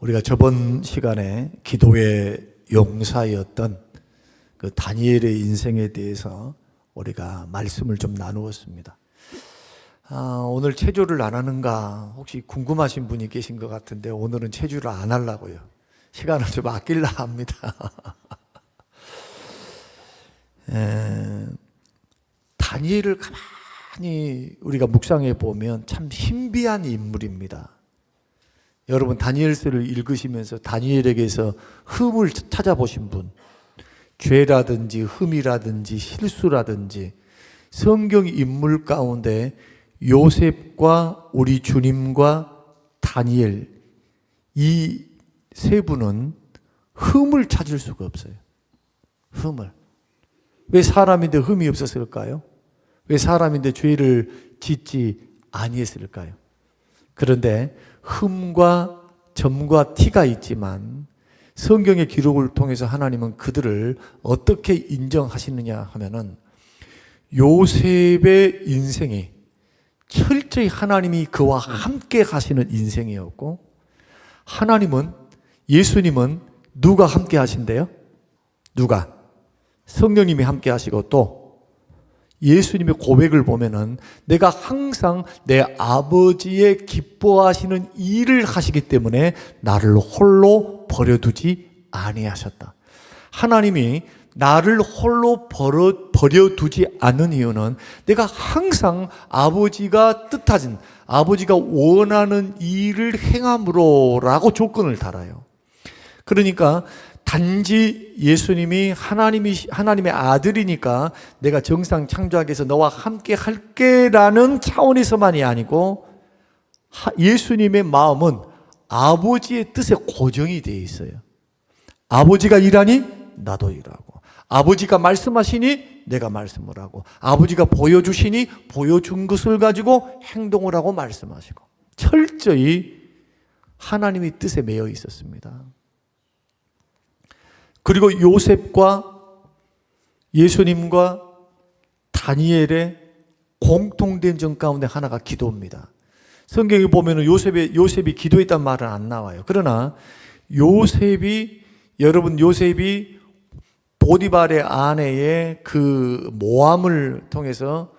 우리가 저번 시간에 기도의 용사였던 그 다니엘의 인생에 대해서 우리가 말씀을 좀 나누었습니다. 오늘 체조를 안 하는가 혹시 궁금하신 분이 계신 것 같은데 오늘은 체조를 안 하려고요. 시간을 좀 아끼려 합니다. 다니엘을 가만히 우리가 묵상해 보면 참 신비한 인물입니다. 여러분 다니엘서를 읽으시면서 다니엘에게서 흠을 찾아보신 분, 죄라든지 흠이라든지 실수라든지 성경 인물 가운데 요셉과 우리 주님과 다니엘 이 세 분은 흠을 찾을 수가 없어요. 흠을. 왜 사람인데 흠이 없었을까요? 왜 사람인데 죄를 짓지 아니했을까요? 그런데 흠과 점과 티가 있지만 성경의 기록을 통해서 하나님은 그들을 어떻게 인정하시느냐 하면은 요셉의 인생이 철저히 하나님이 그와 함께 하시는 인생이었고, 예수님은 누가 함께 하신대요? 누가? 성령님이 함께 하시고, 또 예수님의 고백을 보면은 내가 항상 내 아버지의 기뻐하시는 일을 하시기 때문에 나를 홀로 버려두지 아니하셨다. 하나님이 나를 홀로 버려두지 않는 이유는 내가 항상 아버지가 뜻하신, 아버지가 원하는 일을 행함으로라고 조건을 달아요. 그러니까 단지 예수님이 하나님의 아들이니까 내가 정상 창조하기 위해서 너와 함께 할게라는 차원에서만이 아니고, 예수님의 마음은 아버지의 뜻에 고정이 되어 있어요. 아버지가 일하니 나도 일하고, 아버지가 말씀하시니 내가 말씀을 하고, 아버지가 보여주시니 보여준 것을 가지고 행동을 하고 말씀하시고, 철저히 하나님의 뜻에 매여 있었습니다. 그리고 요셉과 예수님과 다니엘의 공통된 점 가운데 하나가 기도입니다. 성경에 보면 요셉이 기도했단 말은 안 나와요. 그러나 요셉이 보디발의 아내의 그 모함을 통해서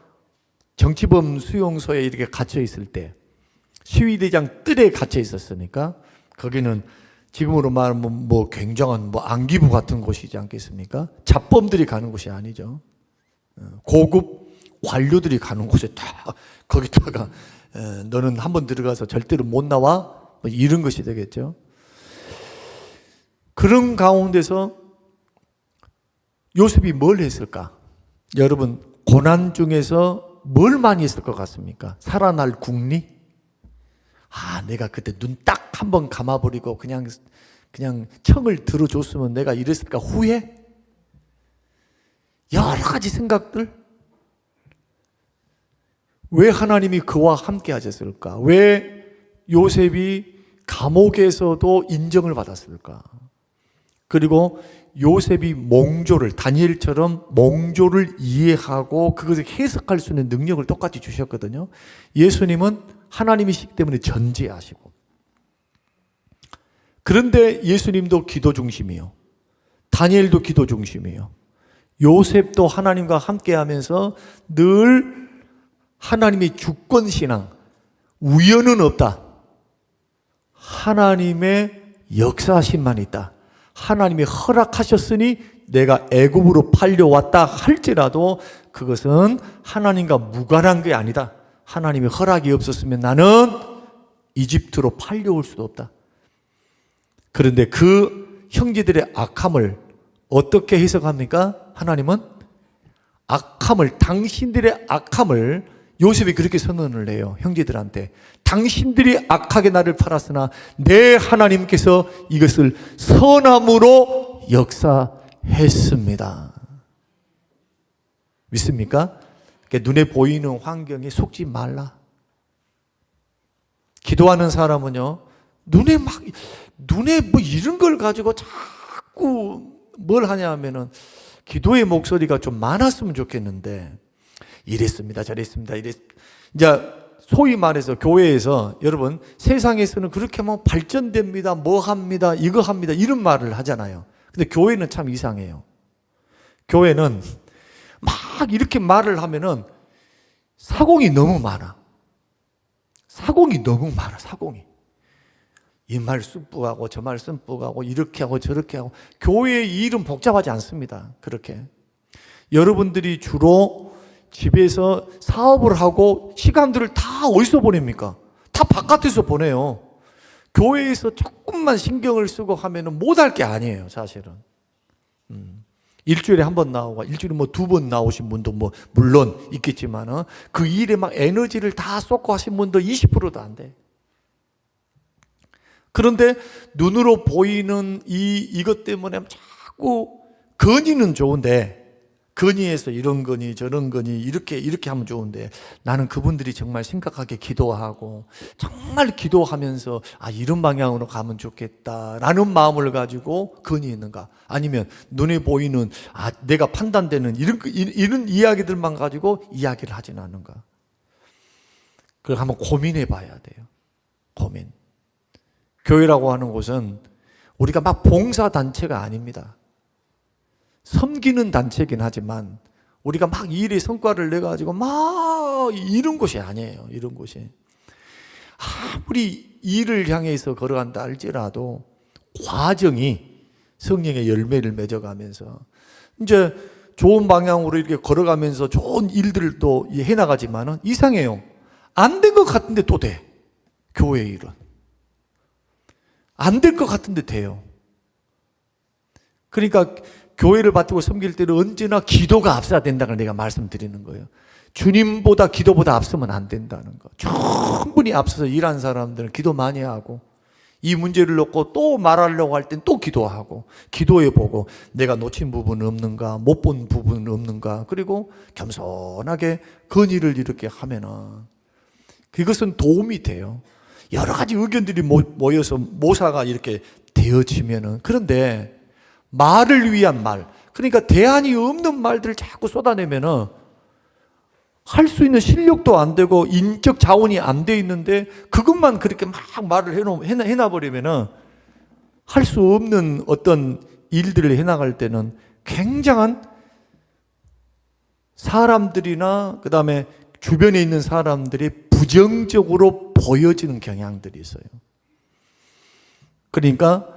정치범 수용소에 이렇게 갇혀 있을 때, 시위대장 뜰에 갇혀 있었으니까 거기는 지금으로 말하면 굉장한 안기부 같은 곳이지 않겠습니까? 잡범들이 가는 곳이 아니죠. 고급 관료들이 가는 곳에 다 거기다가 너는 한번 들어가서 절대로 못 나와, 이런 것이 되겠죠. 그런 가운데서 요셉이 뭘 했을까? 여러분, 고난 중에서 뭘 많이 했을 것 같습니까? 살아날 궁리? 내가 그때 눈 딱 한 번 감아버리고 그냥 청을 들어줬으면 내가 이랬을까? 후회? 여러 가지 생각들? 왜 하나님이 그와 함께 하셨을까? 왜 요셉이 감옥에서도 인정을 받았을까? 그리고 요셉이 다니엘처럼 몽조를 이해하고 그것을 해석할 수 있는 능력을 똑같이 주셨거든요. 예수님은 하나님이시기 때문에 전지하시고, 그런데 예수님도 기도 중심이요, 다니엘도 기도 중심이요, 요셉도 하나님과 함께 하면서 늘 하나님의 주권신앙, 우연은 없다, 하나님의 역사하심만 있다, 하나님이 허락하셨으니 내가 애굽으로 팔려왔다 할지라도 그것은 하나님과 무관한 게 아니다, 하나님의 허락이 없었으면 나는 이집트로 팔려올 수도 없다. 그런데 그 형제들의 악함을 어떻게 해석합니까? 하나님은 당신들의 악함을, 요셉이 그렇게 선언을 해요. 형제들한테 당신들이 악하게 나를 팔았으나 내 하나님께서 이것을 선함으로 역사했습니다. 믿습니까? 그러니까 눈에 보이는 환경에 속지 말라. 기도하는 사람은요, 눈에 이런 걸 가지고 자꾸 뭘 하냐 하면은, 기도의 목소리가 좀 많았으면 좋겠는데, 이랬습니다, 저랬습니다, 이제 소위 말해서 교회에서 여러분 세상에서는 그렇게 뭐 발전됩니다, 뭐 합니다, 이거 합니다 이런 말을 하잖아요. 근데 교회는 참 이상해요. 교회는 막 이렇게 말을 하면은 사공이 너무 많아. 사공이 너무 많아. 사공이. 이 말 쑥북하고 저 말 쑥북하고 이렇게 하고 저렇게 하고. 교회의 일은 복잡하지 않습니다. 그렇게 여러분들이 주로 집에서 사업을 하고 시간들을 다 어디서 보냅니까? 다 바깥에서 보내요. 교회에서 조금만 신경을 쓰고 하면은 못할 게 아니에요, 사실은. 일주일에 한 번 나오고 일주일에 뭐 2번 나오신 분도 뭐 물론 있겠지만은 그 일에 막 에너지를 다 쏟고 하신 분도 20%도 안 돼. 그런데 눈으로 보이는 이것 때문에 자꾸 건의는 좋은데, 건의해서 이런 건의 저런 건의 이렇게 하면 좋은데, 나는 그분들이 정말 심각하게 기도하고 정말 기도하면서 이런 방향으로 가면 좋겠다라는 마음을 가지고 건의했는가, 아니면 눈에 보이는 내가 판단되는 이런 이야기들만 가지고 이야기를 하진 않는가. 그걸 한번 고민해 봐야 돼요. 고민. 교회라고 하는 곳은 우리가 막 봉사단체가 아닙니다. 섬기는 단체이긴 하지만 우리가 막 일의 성과를 내가지고 막 이런 곳이 아니에요. 이런 곳이. 아무리 일을 향해서 걸어간다 할지라도 과정이 성령의 열매를 맺어가면서 이제 좋은 방향으로 이렇게 걸어가면서 좋은 일들도 해나가지만은 이상해요. 안 된 것 같은데 또 돼. 교회 일은. 안 될 것 같은데 돼요. 그러니까 교회를 받들고 섬길 때는 언제나 기도가 앞서야 된다는 걸 내가 말씀드리는 거예요. 주님보다 기도보다 앞서면 안 된다는 거. 충분히 앞서서 일하는 사람들은 기도 많이 하고, 이 문제를 놓고 또 말하려고 할 땐 또 기도하고, 기도해 보고 내가 놓친 부분은 없는가, 못 본 부분은 없는가, 그리고 겸손하게 건의를 이렇게 하면은 그것은 도움이 돼요. 여러 가지 의견들이 모여서 모사가 이렇게 되어지면은. 그런데 말을 위한 말, 그러니까 대안이 없는 말들을 자꾸 쏟아내면은 할 수 있는 실력도 안 되고 인적 자원이 안 돼 있는데 그것만 그렇게 막 말을 해놔버리면은 할 수 없는 어떤 일들을 해나갈 때는 굉장한 사람들이나 그 다음에 주변에 있는 사람들이 부정적으로 보여지는 경향들이 있어요. 그러니까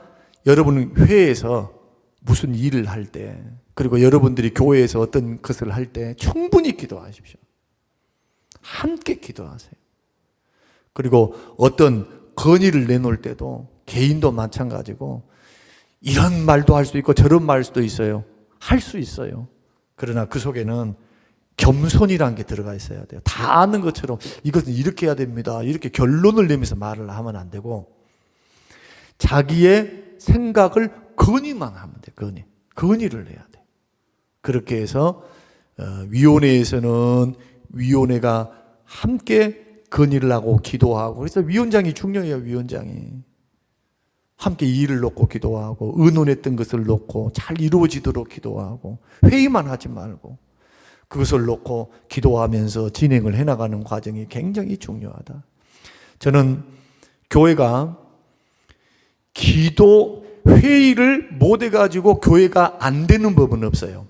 여러분 회에서 무슨 일을 할 때, 그리고 여러분들이 교회에서 어떤 것을 할 때 충분히 기도하십시오. 함께 기도하세요. 그리고 어떤 건의를 내놓을 때도 개인도 마찬가지고 이런 말도 할 수 있고 저런 말일 수도 있어요. 할 수 있어요. 그러나 그 속에는 겸손이라는 게 들어가 있어야 돼요. 다 아는 것처럼 이것은 이렇게 해야 됩니다, 이렇게 결론을 내면서 말을 하면 안 되고 자기의 생각을 건의만 하면 돼요. 건의를 해야 돼요. 그렇게 해서 위원회에서는 위원회가 함께 건의를 하고 기도하고, 그래서 위원장이 중요해요. 위원장이 함께 일을 놓고 기도하고 의논했던 것을 놓고 잘 이루어지도록 기도하고, 회의만 하지 말고 그것을 놓고 기도하면서 진행을 해나가는 과정이 굉장히 중요하다. 저는 교회가 기도 회의를 못 해가지고 교회가 안 되는 법은 없어요.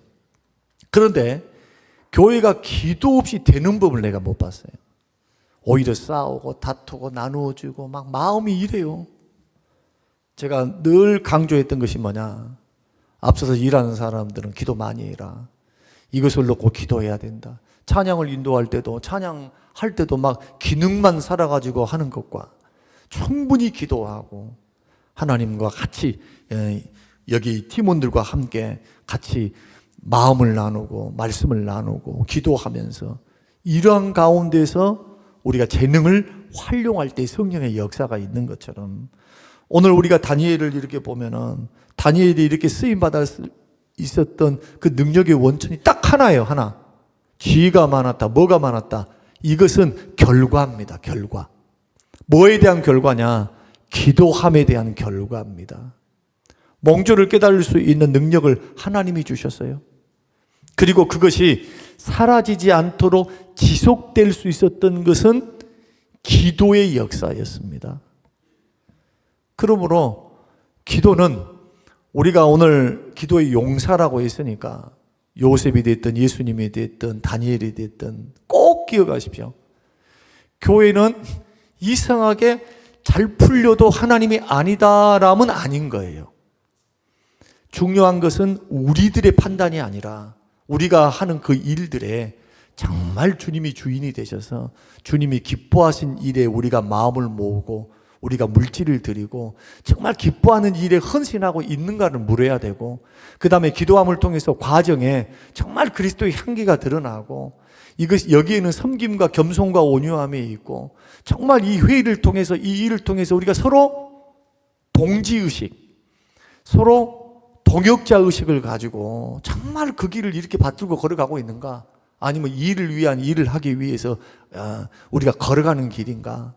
그런데 교회가 기도 없이 되는 법을 내가 못 봤어요. 오히려 싸우고 다투고 나누어주고 막 마음이 이래요. 제가 늘 강조했던 것이 뭐냐, 앞서서 일하는 사람들은 기도 많이 해라. 이것을 놓고 기도해야 된다. 찬양을 인도할 때도 찬양할 때도 막 기능만 살아가지고 하는 것과 충분히 기도하고 하나님과 같이 여기 팀원들과 함께 같이 마음을 나누고 말씀을 나누고 기도하면서 이러한 가운데서 우리가 재능을 활용할 때 성령의 역사가 있는 것처럼, 오늘 우리가 다니엘을 이렇게 보면은 다니엘이 이렇게 쓰임받을 있었던 그 능력의 원천이 딱 하나예요. 하나. 지혜가 많았다. 뭐가 많았다. 이것은 결과입니다. 결과. 뭐에 대한 결과냐? 기도함에 대한 결과입니다. 몽조를 깨달을 수 있는 능력을 하나님이 주셨어요. 그리고 그것이 사라지지 않도록 지속될 수 있었던 것은 기도의 역사였습니다. 그러므로 기도는 우리가 오늘 기도의 용사라고 했으니까 요셉이 됐든 예수님이 됐든 다니엘이 됐든 꼭 기억하십시오. 교회는 이상하게 잘 풀려도 하나님이 아니다라면 아닌 거예요. 중요한 것은 우리들의 판단이 아니라 우리가 하는 그 일들에 정말 주님이 주인이 되셔서 주님이 기뻐하신 일에 우리가 마음을 모으고 우리가 물질을 드리고 정말 기뻐하는 일에 헌신하고 있는가를 물어야 되고, 그 다음에 기도함을 통해서 과정에 정말 그리스도의 향기가 드러나고, 여기에는 섬김과 겸손과 온유함이 있고, 정말 이 회의를 통해서 이 일을 통해서 우리가 서로 동지의식, 서로 동역자의식을 가지고 정말 그 길을 이렇게 받들고 걸어가고 있는가, 아니면 이 일을 위한 일을 하기 위해서 우리가 걸어가는 길인가.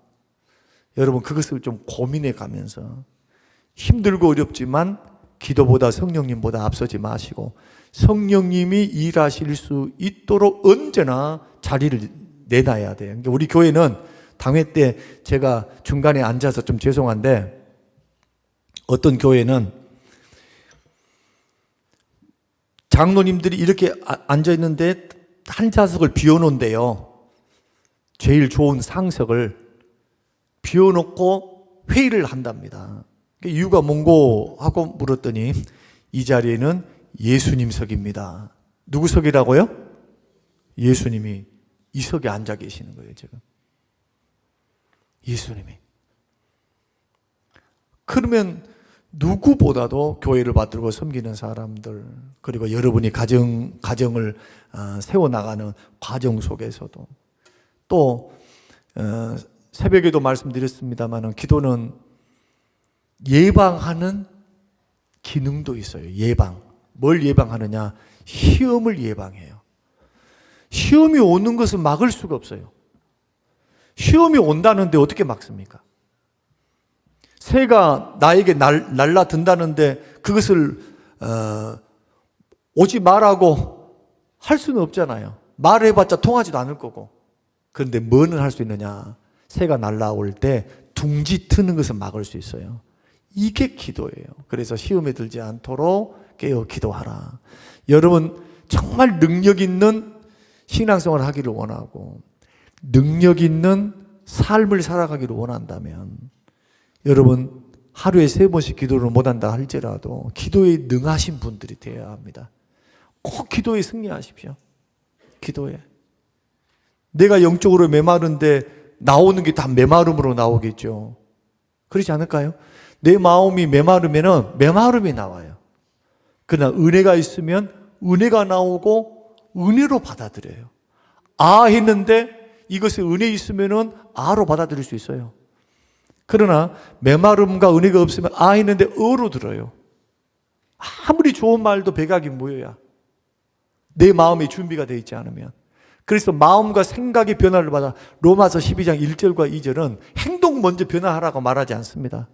여러분, 그것을 좀 고민해 가면서 힘들고 어렵지만 기도보다 성령님보다 앞서지 마시고 성령님이 일하실 수 있도록 언제나 자리를 내놔야 돼요. 그러니까 우리 교회는 당회 때 제가 중간에 앉아서 좀 죄송한데, 어떤 교회는 장로님들이 이렇게 앉아 있는데 한 좌석을 비워놓은대요. 제일 좋은 상석을 비워놓고 회의를 한답니다. 이유가 뭔고 하고 물었더니 이 자리에는 예수님석입니다. 누구 석이라고요? 예수님이 이 석에 앉아 계시는 거예요, 지금. 예수님이. 그러면 누구보다도 교회를 받들고 섬기는 사람들, 그리고 여러분이 가정을 세워나가는 과정 속에서도 또 새벽에도 말씀드렸습니다만 기도는 예방하는 기능도 있어요. 예방. 뭘 예방하느냐? 시험을 예방해요. 시험이 오는 것은 막을 수가 없어요. 시험이 온다는데 어떻게 막습니까? 새가 나에게 날라든다는데 그것을 오지 말라고 할 수는 없잖아요. 말해봤자 통하지도 않을 거고. 그런데 뭐는 할 수 있느냐? 새가 날라올 때 둥지 트는 것을 막을 수 있어요. 이게 기도예요. 그래서 시험에 들지 않도록 깨어 기도하라. 여러분, 정말 능력 있는 신앙생활을 하기를 원하고 능력 있는 삶을 살아가기를 원한다면 여러분, 하루에 3번씩 기도를 못한다 할지라도 기도에 능하신 분들이 되어야 합니다. 꼭 기도에 승리하십시오. 기도에. 내가 영적으로 메마른데 나오는 게 다 메마름으로 나오겠죠. 그렇지 않을까요? 내 마음이 메마르면은 메마름이 나와요. 그러나 은혜가 있으면 은혜가 나오고 은혜로 받아들여요. 아 했는데 이것을 은혜 있으면은 아로 받아들일 수 있어요. 그러나 메마름과 은혜가 없으면 아 했는데 어로 들어요. 아무리 좋은 말도 백악이 무효야. 내 마음이 준비가 되어 있지 않으면. 그래서 마음과 생각의 변화를 받아 로마서 12장 1절과 2절은 행동 먼저 변화하라고 말하지 않습니다.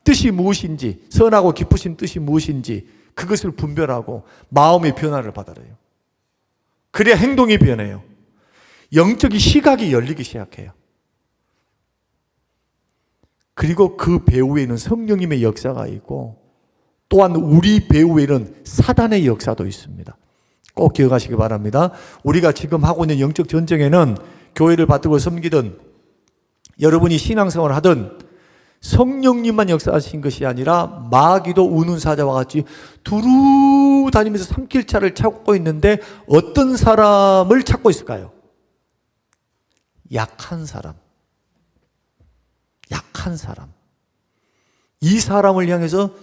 뜻이 무엇인지, 선하고 기쁘신 뜻이 무엇인지 그것을 분별하고 마음의 변화를 받아라요. 그래야 행동이 변해요. 영적인 시각이 열리기 시작해요. 그리고 그 배후에는 성령님의 역사가 있고 또한 우리 배후에는 사단의 역사도 있습니다. 꼭 기억하시기 바랍니다. 우리가 지금 하고 있는 영적 전쟁에는 교회를 받들고 섬기든 여러분이 신앙생활을 하든 성령님만 역사하신 것이 아니라 마귀도 우는 사자와 같이 두루 다니면서 삼킬차를 찾고 있는데 어떤 사람을 찾고 있을까요? 약한 사람. 약한 사람. 이 사람을 향해서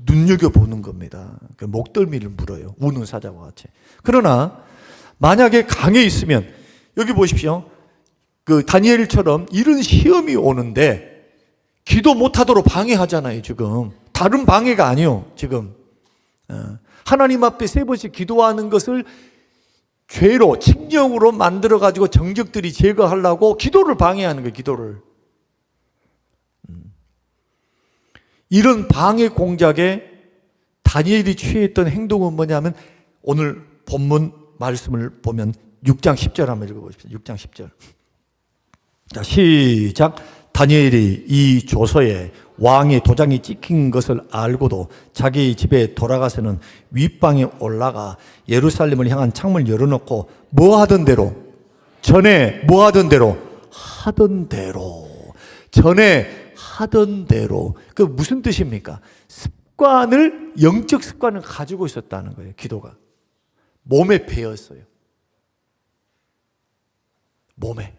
눈여겨보는 겁니다. 목덜미를 물어요. 우는 사자와 같이. 그러나 만약에 강에 있으면 여기 보십시오. 그 다니엘처럼 이런 시험이 오는데 기도 못하도록 방해하잖아요. 지금 다른 방해가 아니요. 지금 하나님 앞에 3번씩 기도하는 것을 죄로 칙령으로 만들어가지고 정적들이 제거하려고 기도를 방해하는 거예요. 기도를. 이런 방해 공작에 다니엘이 취했던 행동은 뭐냐면 오늘 본문 말씀을 보면 6장 10절 한번 읽어보십시오. 6장 10절. 자, 시작. 다니엘이 이 조서에 왕의 도장이 찍힌 것을 알고도 자기 집에 돌아가서는 윗방에 올라가 예루살렘을 향한 창문을 열어놓고 뭐 하던 대로? 전에 뭐 하던 대로? 하던 대로. 전에 하던 대로. 그 무슨 뜻입니까? 습관을, 영적 습관을 가지고 있었다는 거예요. 기도가. 몸에 배었어요. 몸에.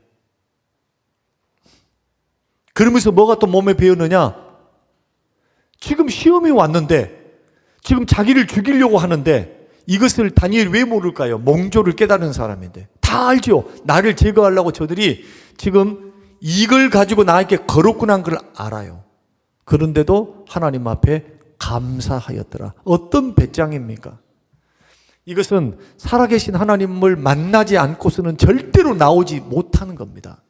그러면서 뭐가 또 몸에 배었느냐? 지금 시험이 왔는데, 지금 자기를 죽이려고 하는데, 이것을 다니엘이 왜 모를까요? 몽조를 깨달은 사람인데. 다 알죠. 나를 제거하려고 저들이 지금 이걸 가지고 나에게 거롭구나 한 걸 알아요. 그런데도 하나님 앞에 감사하였더라. 어떤 배짱입니까? 이것은 살아계신 하나님을 만나지 않고서는 절대로 나오지 못하는 겁니다.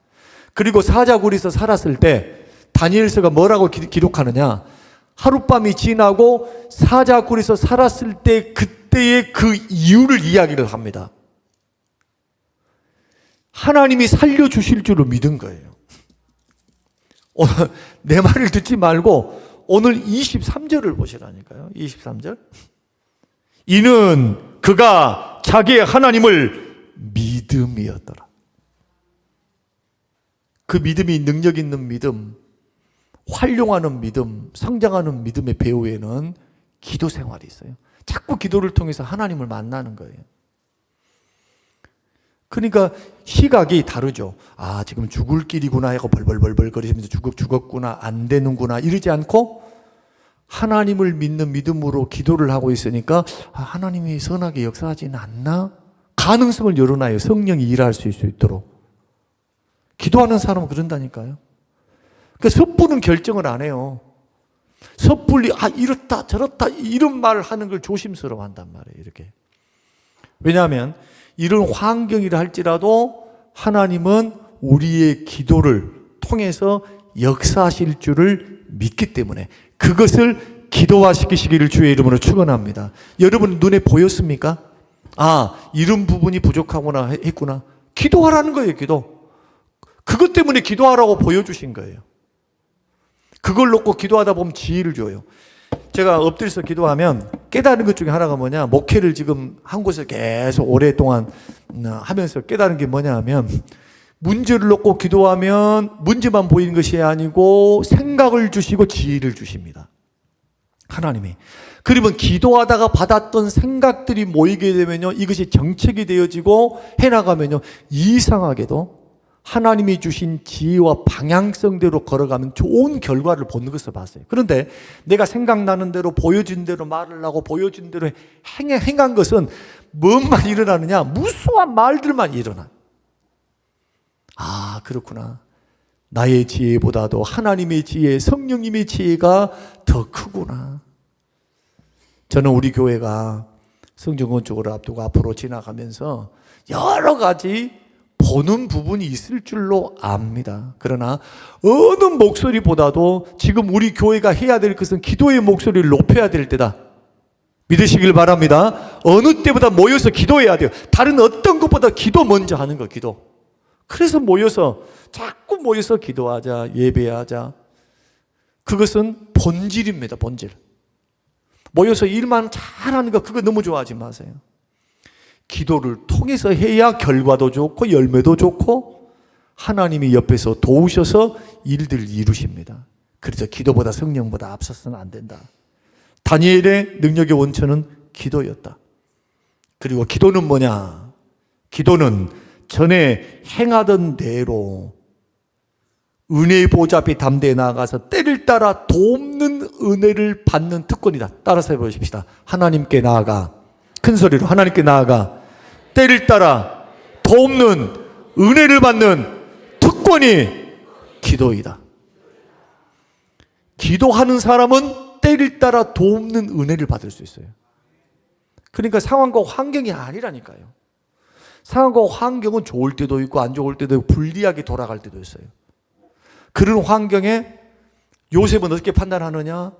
그리고 사자굴에서 살았을 때 다니엘서가 뭐라고 기록하느냐? 하룻밤이 지나고 사자굴에서 살았을 때 그때의 그 이유를 이야기를 합니다. 하나님이 살려주실 줄을 믿은 거예요. 오늘 내 말을 듣지 말고 오늘 23절을 보시라니까요. 23절. 이는 그가 자기의 하나님을 믿음이었더라. 그 믿음이 능력 있는 믿음, 활용하는 믿음, 성장하는 믿음의 배후에는 기도 생활이 있어요. 자꾸 기도를 통해서 하나님을 만나는 거예요. 그러니까 시각이 다르죠. 아, 지금 죽을 길이구나 하고 벌벌벌벌 거리면서 죽었구나, 안 되는구나 이러지 않고 하나님을 믿는 믿음으로 기도를 하고 있으니까 아, 하나님이 선하게 역사하지는 않나? 가능성을 열어놔요. 성령이 일할 수 있도록. 기도하는 사람은 그런다니까요. 그러니까 섣부른 결정을 안 해요. 섣불리 아 이렇다 저렇다 이런 말을 하는 걸 조심스러워 한단 말이에요. 이렇게. 왜냐하면 이런 환경이라 할지라도 하나님은 우리의 기도를 통해서 역사하실 줄을 믿기 때문에 그것을 기도화시키시기를 주의 이름으로 축원합니다. 여러분 눈에 보였습니까? 아, 이런 부분이 부족하구나 했구나. 기도하라는 거예요. 기도. 그것 때문에 기도하라고 보여주신 거예요. 그걸 놓고 기도하다 보면 지혜를 줘요. 제가 엎드려서 기도하면 깨달은 것 중에 하나가 뭐냐, 목회를 지금 한 곳에서 계속 오랫동안 하면서 깨달은 게 뭐냐 하면, 문제를 놓고 기도하면 문제만 보이는 것이 아니고 생각을 주시고 지혜를 주십니다. 하나님이. 그러면 기도하다가 받았던 생각들이 모이게 되면요, 이것이 정책이 되어지고 해나가면요, 이상하게도 하나님이 주신 지혜와 방향성대로 걸어가면 좋은 결과를 보는 것을 봤어요. 그런데 내가 생각나는 대로 보여준 대로 말을 하고 보여준 대로 행한 것은 뭔만 일어나느냐? 무수한 말들만 일어나. 아, 그렇구나. 나의 지혜보다도 하나님의 지혜, 성령님의 지혜가 더 크구나. 저는 우리 교회가 성전 건축을 앞두고 앞으로 지나가면서 여러 가지 보는 부분이 있을 줄로 압니다. 그러나 어느 목소리보다도 지금 우리 교회가 해야 될 것은 기도의 목소리를 높여야 될 때다. 믿으시길 바랍니다. 어느 때보다 모여서 기도해야 돼요. 다른 어떤 것보다 기도 먼저 하는 거, 기도. 그래서 모여서 자꾸 모여서 기도하자, 예배하자. 그것은 본질입니다. 본질. 모여서 일만 잘하는 거 그거 너무 좋아하지 마세요. 기도를 통해서 해야 결과도 좋고 열매도 좋고 하나님이 옆에서 도우셔서 일들을 이루십니다. 그래서 기도보다 성령보다 앞서서는 안 된다. 다니엘의 능력의 원천은 기도였다. 그리고 기도는 뭐냐? 기도는 전에 행하던 대로 은혜의 보좌 앞에 담대히 나아가서 때를 따라 돕는 은혜를 받는 특권이다. 따라서 해보십시다. 하나님께 나아가, 큰 소리로 하나님께 나아가 때를 따라 돕는 은혜를 받는 특권이 기도이다. 기도하는 사람은 때를 따라 돕는 은혜를 받을 수 있어요. 그러니까 상황과 환경이 아니라니까요. 상황과 환경은 좋을 때도 있고 안 좋을 때도 있고 불리하게 돌아갈 때도 있어요. 그런 환경에 요셉은 어떻게 판단하느냐?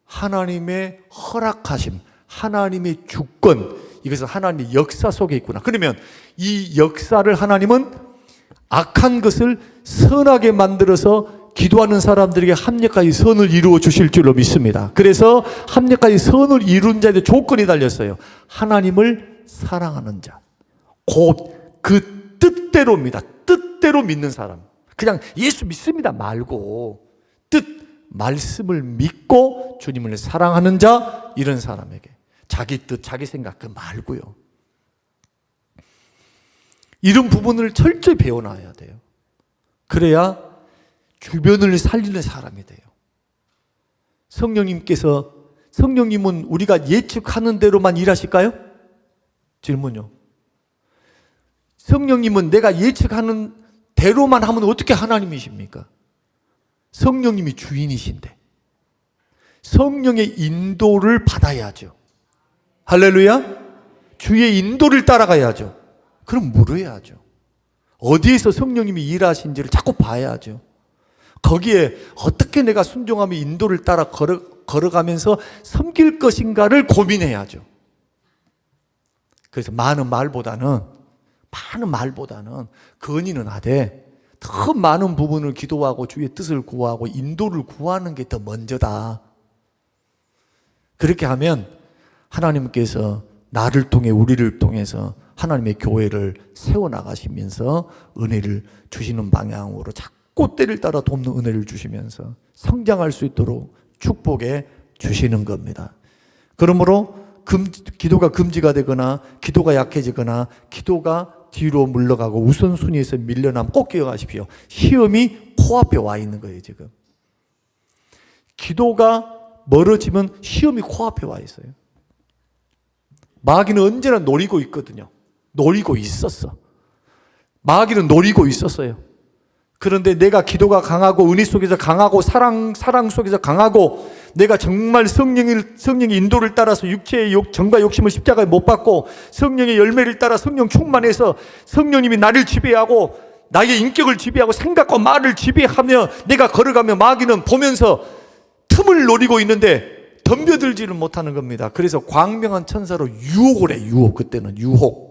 하나님의 허락하심, 하나님의 주권, 이것은 하나님의 역사 속에 있구나. 그러면 이 역사를 하나님은 악한 것을 선하게 만들어서 기도하는 사람들에게 합력하여 선을 이루어 주실 줄로 믿습니다. 그래서 합력하여 선을 이룬 자의 조건이 달렸어요. 하나님을 사랑하는 자. 곧 그 뜻대로입니다. 뜻대로 믿는 사람. 그냥 예수 믿습니다 말고 뜻, 말씀을 믿고 주님을 사랑하는 자, 이런 사람에게 자기 뜻, 자기 생각 그 말고요. 이런 부분을 철저히 배워놔야 돼요. 그래야 주변을 살리는 사람이 돼요. 성령님은 우리가 예측하는 대로만 일하실까요? 질문요. 성령님은 내가 예측하는 대로만 하면 어떻게 하나님이십니까? 성령님이 주인이신데 성령의 인도를 받아야죠. 할렐루야. 주의 인도를 따라가야죠. 그럼 물어야죠. 어디에서 성령님이 일하신지를 자꾸 봐야죠. 거기에 어떻게 내가 순종하며 인도를 따라 걸어가면서 섬길 것인가를 고민해야죠. 그래서 많은 말보다는 건의는 하되 더 많은 부분을 기도하고 주의 뜻을 구하고 인도를 구하는 게 더 먼저다. 그렇게 하면 하나님께서 나를 통해 우리를 통해서 하나님의 교회를 세워나가시면서 은혜를 주시는 방향으로 자꾸 때를 따라 돕는 은혜를 주시면서 성장할 수 있도록 축복해 주시는 겁니다. 그러므로 기도가 금지가 되거나 기도가 약해지거나 기도가 뒤로 물러가고 우선순위에서 밀려나면 꼭 기억하십시오. 시험이 코앞에 와 있는 거예요. 지금 기도가 멀어지면 시험이 코앞에 와 있어요. 마귀는 언제나 노리고 있거든요. 노리고 있었어. 마귀는 노리고 있었어요. 그런데 내가 기도가 강하고 은혜 속에서 강하고 사랑 속에서 강하고 내가 정말 성령의 인도를 따라서 육체의 정과 욕심을 십자가에 못 박고 성령의 열매를 따라 성령 충만해서 성령님이 나를 지배하고 나의 인격을 지배하고 생각과 말을 지배하며 내가 걸어가며 마귀는 보면서 틈을 노리고 있는데 덤벼들지를 못하는 겁니다. 그래서 광명한 천사로 유혹을 해. 그때는 유혹.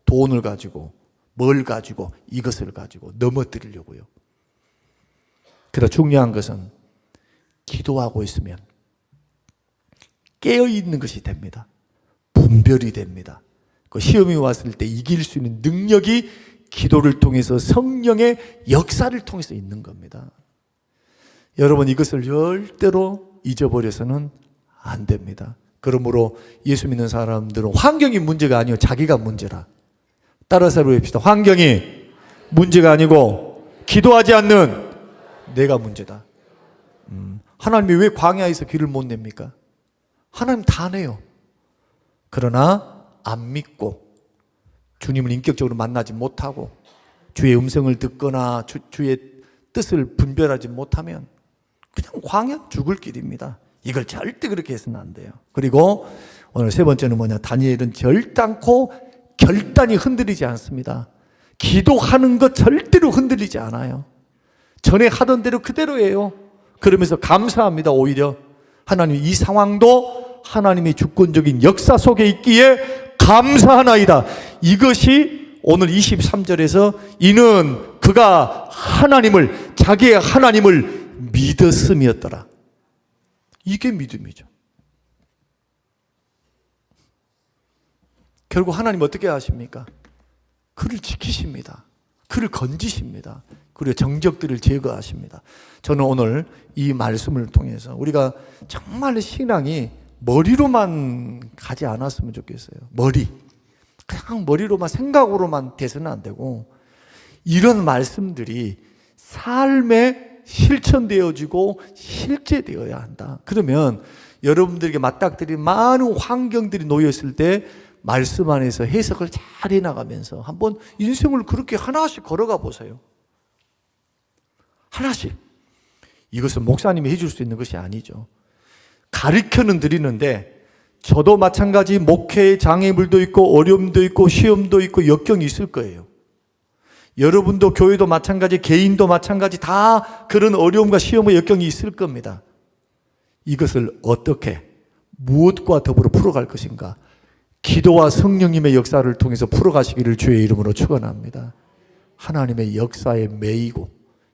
돈을 가지고 뭘 가지고 이것을 가지고 넘어뜨리려고요. 그래서 중요한 것은 기도하고 있으면 깨어있는 것이 됩니다. 분별이 됩니다. 그 시험이 왔을 때 이길 수 있는 능력이 기도를 통해서 성령의 역사를 통해서 있는 겁니다. 여러분 이것을 절대로 잊어버려서는 안 됩니다. 그러므로 예수 믿는 사람들은 환경이 문제가 아니요 자기가 문제라. 따라서 해봅시다. 환경이 문제가 아니고 기도하지 않는 내가 문제다. 하나님이 왜 광야에서 길을 못 냅니까? 하나님 다 내요. 그러나 안 믿고 주님을 인격적으로 만나지 못하고 주의 음성을 듣거나 주의 뜻을 분별하지 못하면 그냥 광야 죽을 길입니다. 이걸 절대 그렇게 해서는 안 돼요. 그리고 오늘 세 번째는 뭐냐? 다니엘은 결단코 결단이 흔들리지 않습니다. 기도하는 것 절대로 흔들리지 않아요. 전에 하던 대로 그대로예요. 그러면서 감사합니다. 오히려 하나님 이 상황도 하나님의 주권적인 역사 속에 있기에 감사하나이다. 이것이 오늘 23절에서 이는 그가 하나님을 자기의 하나님을 믿었음이었더라. 이게 믿음이죠. 결국 하나님 어떻게 하십니까? 그를 지키십니다. 그를 건지십니다. 그리고 정적들을 제거하십니다. 저는 오늘 이 말씀을 통해서 우리가 정말 신앙이 머리로만 가지 않았으면 좋겠어요. 그냥 머리로만 생각으로만 돼서는 안 되고 이런 말씀들이 삶에 실천되어지고 실제되어야 한다. 그러면 여러분들에게 맞닥뜨린 많은 환경들이 놓였을 때 말씀 안에서 해석을 잘 해나가면서 한번 인생을 그렇게 하나씩 걸어가 보세요. 하나씩. 이것은 목사님이 해줄 수 있는 것이 아니죠. 가르쳐는 드리는데 저도 마찬가지 목회의 장애물도 있고 어려움도 있고 시험도 있고 역경이 있을 거예요. 여러분도 교회도 마찬가지, 개인도 마찬가지 다 그런 어려움과 시험과 역경이 있을 겁니다. 이것을 어떻게 무엇과 더불어 풀어갈 것인가? 기도와 성령님의 역사를 통해서 풀어가시기를 주의 이름으로 축원합니다. 하나님의 역사에 매이고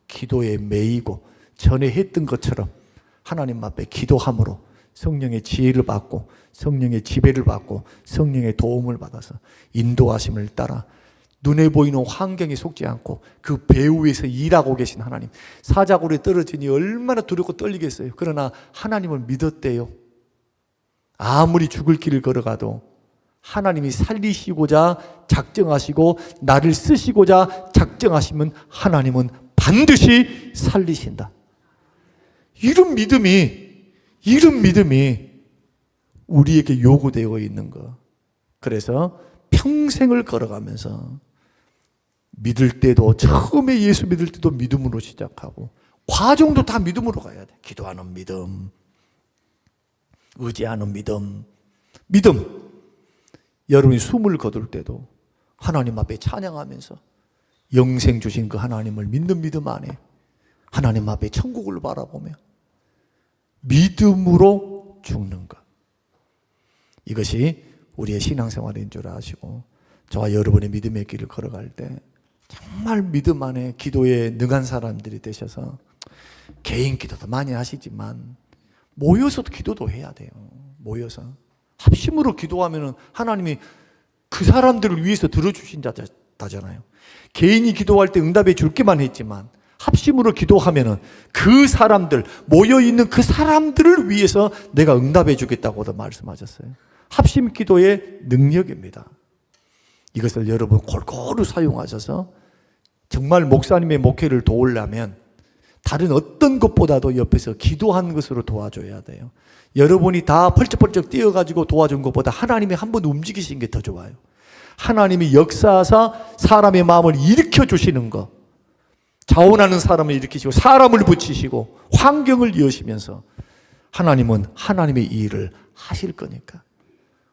기도에 매이고 전에 했던 것처럼 하나님 앞에 기도함으로 성령의 지혜를 받고 성령의 지배를 받고 성령의 도움을 받아서 인도하심을 따라 눈에 보이는 환경에 속지 않고 그 배후에서 일하고 계신 하나님, 사자굴에 떨어지니 얼마나 두렵고 떨리겠어요. 그러나 하나님을 믿었대요. 아무리 죽을 길을 걸어가도 하나님이 살리시고자 작정하시고 나를 쓰시고자 작정하시면 하나님은 반드시 살리신다. 이런 믿음이 우리에게 요구되어 있는 거. 그래서 평생을 걸어가면서 믿을 때도, 처음에 예수 믿을 때도 믿음으로 시작하고 과정도 다 믿음으로 가야 돼. 기도하는 믿음, 의지하는 믿음. 여러분이 숨을 거둘 때도 하나님 앞에 찬양하면서 영생 주신 그 하나님을 믿는 믿음 안에 하나님 앞에 천국을 바라보며 믿음으로 죽는 것. 이것이 우리의 신앙생활인 줄 아시고 저와 여러분의 믿음의 길을 걸어갈 때 정말 믿음 안에 기도에 능한 사람들이 되셔서 개인 기도도 많이 하시지만 모여서도 기도도 해야 돼요. 모여서 합심으로 기도하면 하나님이 그 사람들을 위해서 들어주신다잖아요. 개인이 기도할 때 응답해 줄게만 했지만 합심으로 기도하면 그 사람들, 모여있는 그 사람들을 위해서 내가 응답해 주겠다고도 말씀하셨어요. 합심 기도의 능력입니다. 이것을 여러분 골고루 사용하셔서 정말 목사님의 목회를 도우려면 다른 어떤 것보다도 옆에서 기도한 것으로 도와줘야 돼요. 여러분이 다 펄쩍펄쩍 뛰어가지고 도와준 것보다 하나님이 한번 움직이신 게 더 좋아요. 하나님이 역사하사 사람의 마음을 일으켜 주시는 것, 자원하는 사람을 일으키시고 사람을 붙이시고 환경을 이으시면서 하나님은 하나님의 일을 하실 거니까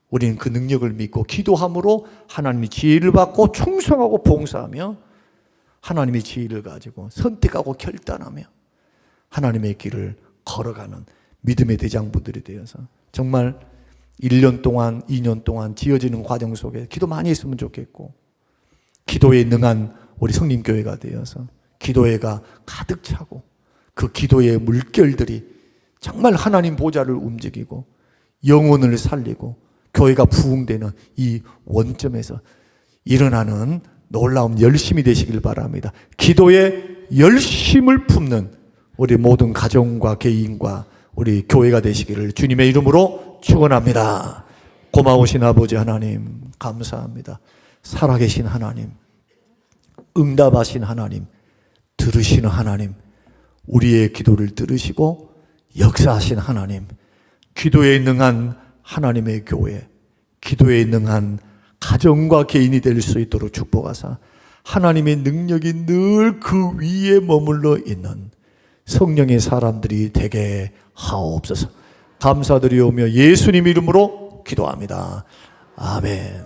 우리는 그 능력을 믿고 기도함으로 하나님의 지혜를 받고 충성하고 봉사하며 하나님의 지혜를 가지고 선택하고 결단하며 하나님의 길을 걸어가는 믿음의 대장부들이 되어서 정말 1년 동안 2년 동안 지어지는 과정 속에 기도 많이 했으면 좋겠고 기도에 능한 우리 성림교회가 되어서 기도회가 가득 차고 그 기도의 물결들이 정말 하나님 보좌를 움직이고 영혼을 살리고 교회가 부흥되는 이 원점에서 일어나는 놀라운 열심이 되시길 바랍니다. 기도에 열심을 품는 우리 모든 가정과 개인과 우리 교회가 되시기를 주님의 이름으로 축원합니다. 고마우신 아버지 하나님 감사합니다. 살아계신 하나님, 응답하신 하나님, 들으시는 하나님, 우리의 기도를 들으시고 역사하신 하나님, 기도에 능한 하나님의 교회, 기도에 능한 가정과 개인이 될 수 있도록 축복하사 하나님의 능력이 늘 그 위에 머물러 있는 성령의 사람들이 되게 하옵소서. 감사드리오며 예수님 이름으로 기도합니다. 아멘.